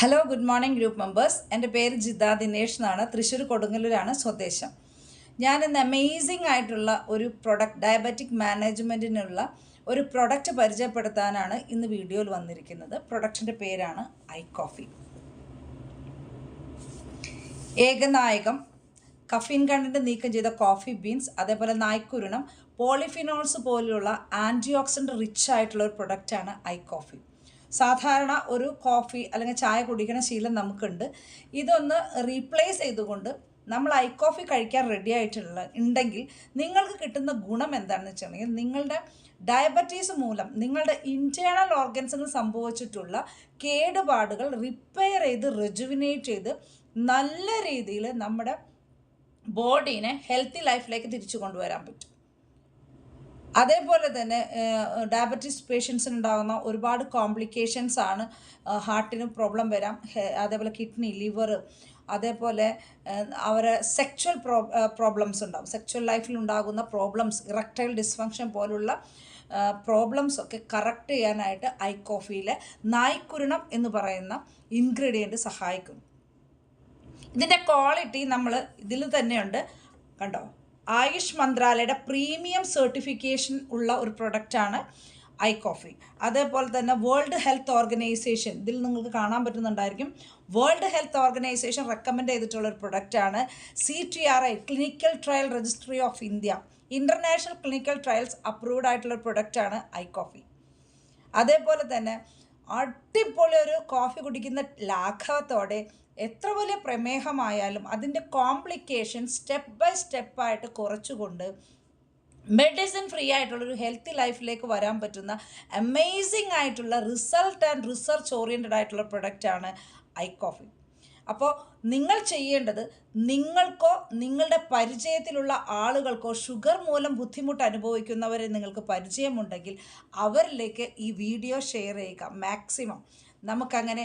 Hello good morning group members. എൻ്റെ പേര് ജിത ദിനേഷ് എന്നാണ്. തൃശ്ശൂർ കൊടുങ്ങല്ലൂരാണ് സ്വദേശം. ഞാനിന്ന് അമേസിംഗ് ആയിട്ടുള്ള ഒരു പ്രൊഡക്റ്റ്, ഡയബറ്റിക് മാനേജ്മെൻറ്റിനുള്ള ഒരു പ്രൊഡക്റ്റ് പരിചയപ്പെടുത്താനാണ് ഇന്ന് വീഡിയോയിൽ വന്നിരിക്കുന്നത്. പ്രൊഡക്റ്റിൻ്റെ പേരാണ് ഐ കോഫി. ഏകനായകം, കഫീൻ കണ്ടന്റ് നീക്കം ചെയ്ത കോഫി ബീൻസ്, അതേപോലെ നായ്ക്കുരുണം, പോളിഫിനോൾസ് പോലെയുള്ള ആൻറ്റി ഓക്സിഡൻറ്റ് റിച്ച് ആയിട്ടുള്ള ഒരു പ്രൊഡക്റ്റാണ് ഐ കോഫി. സാധാരണ ഒരു കോഫി അല്ലെങ്കിൽ ചായ കുടിക്കുന്ന ശീലം നമുക്കുണ്ട്. ഇതൊന്ന് റീപ്ലേസ് ചെയ്തുകൊണ്ട് നമ്മൾ ഐ കോഫി കഴിക്കാൻ റെഡി ഉണ്ടെങ്കിൽ നിങ്ങൾക്ക് കിട്ടുന്ന ഗുണം എന്താണെന്ന് വെച്ചിട്ടുണ്ടെങ്കിൽ, നിങ്ങളുടെ ഡയബറ്റീസ് മൂലം നിങ്ങളുടെ ഇൻറ്റേർണൽ ഓർഗൻസിന് സംഭവിച്ചിട്ടുള്ള കേടുപാടുകൾ റിപ്പയർ ചെയ്ത് റെജുവിനേറ്റ് ചെയ്ത് നല്ല രീതിയിൽ നമ്മുടെ ബോഡീനെ ഹെൽത്തി ലൈഫിലേക്ക് തിരിച്ചു കൊണ്ടുവരാൻ പറ്റും. അതേപോലെ തന്നെ ഡയബറ്റീസ് പേഷ്യൻസിന് ഉണ്ടാകുന്ന ഒരുപാട് കോംപ്ലിക്കേഷൻസ് ആണ്. ഹാർട്ടിന് പ്രോബ്ലം വരാം, അതേപോലെ കിഡ്നി, ലിവർ, അതേപോലെ അവരെ സെക്ച്വൽ പ്രോബ്ലംസ് ഉണ്ടാകും. സെക്ച്വൽ ലൈഫിൽ ഉണ്ടാകുന്ന പ്രോബ്ലംസ്, ഇറക്ടൈൽ ഡിസ്ഫങ്ഷൻ പോലുള്ള പ്രോബ്ലംസ് ഒക്കെ കറക്റ്റ് ചെയ്യാനായിട്ട് ഐ കോഫിയിലെ നായ്ക്കുരുണം എന്ന് പറയുന്ന ഇൻഗ്രീഡിയൻറ്റ് സഹായിക്കും. ഇതിൻ്റെ ക്വാളിറ്റി നമ്മൾ ഇതിൽ തന്നെയുണ്ട്, കണ്ടോ. ആയുഷ് മന്ത്രാലയയുടെ പ്രീമിയം സർട്ടിഫിക്കേഷൻ ഉള്ള ഒരു പ്രൊഡക്റ്റാണ് ഐ കോഫി. അതേപോലെ തന്നെ വേൾഡ് ഹെൽത്ത് ഓർഗനൈസേഷൻ, ഇതിൽ നിങ്ങൾക്ക് കാണാൻ പറ്റുന്നുണ്ടായിരിക്കും, വേൾഡ് ഹെൽത്ത് ഓർഗനൈസേഷൻ റെക്കമെൻഡ് ചെയ്തിട്ടുള്ള ഒരു പ്രൊഡക്റ്റാണ്. CTRI, clinical trial registry of India, international clinical trials approved ആയിട്ടുള്ള ഒരു പ്രൊഡക്റ്റാണ് ഐ കോഫി. അതേപോലെ തന്നെ അടിപൊളി ഒരു കോഫി കുടിക്കുന്ന ലാഘവത്തോടെ എത്ര വലിയ പ്രമേഹമായാലും അതിൻ്റെ കോംപ്ലിക്കേഷൻ സ്റ്റെപ്പ് ബൈ സ്റ്റെപ്പായിട്ട് കുറച്ചുകൊണ്ട് മെഡിസിൻ ഫ്രീ ആയിട്ടുള്ളൊരു ഹെൽത്തി ലൈഫിലേക്ക് വരാൻ പറ്റുന്ന അമേസിംഗ് ആയിട്ടുള്ള റിസൾട്ട് ആൻഡ് റിസർച്ച് ഓറിയൻറ്റഡ് ആയിട്ടുള്ള പ്രൊഡക്റ്റാണ് ഐ കോഫി. അപ്പോൾ നിങ്ങൾ ചെയ്യേണ്ടത്, നിങ്ങൾക്കോ നിങ്ങളുടെ പരിചയത്തിലുള്ള ആളുകൾക്കോ ഷുഗർ മൂലം ബുദ്ധിമുട്ട് അനുഭവിക്കുന്നവരെ നിങ്ങൾക്ക് പരിചയമുണ്ടെങ്കിൽ അവരിലേക്ക് ഈ വീഡിയോ ഷെയർ ചെയ്യുക. മാക്സിമം നമുക്കങ്ങനെ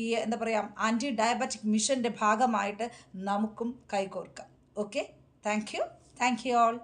ഈ എന്താ പറയുക, ആൻറ്റി ഡയബറ്റിക് മിഷൻ്റെ ഭാഗമായിട്ട് നമുക്കും കൈകോർക്കാം. Okay, thank you all.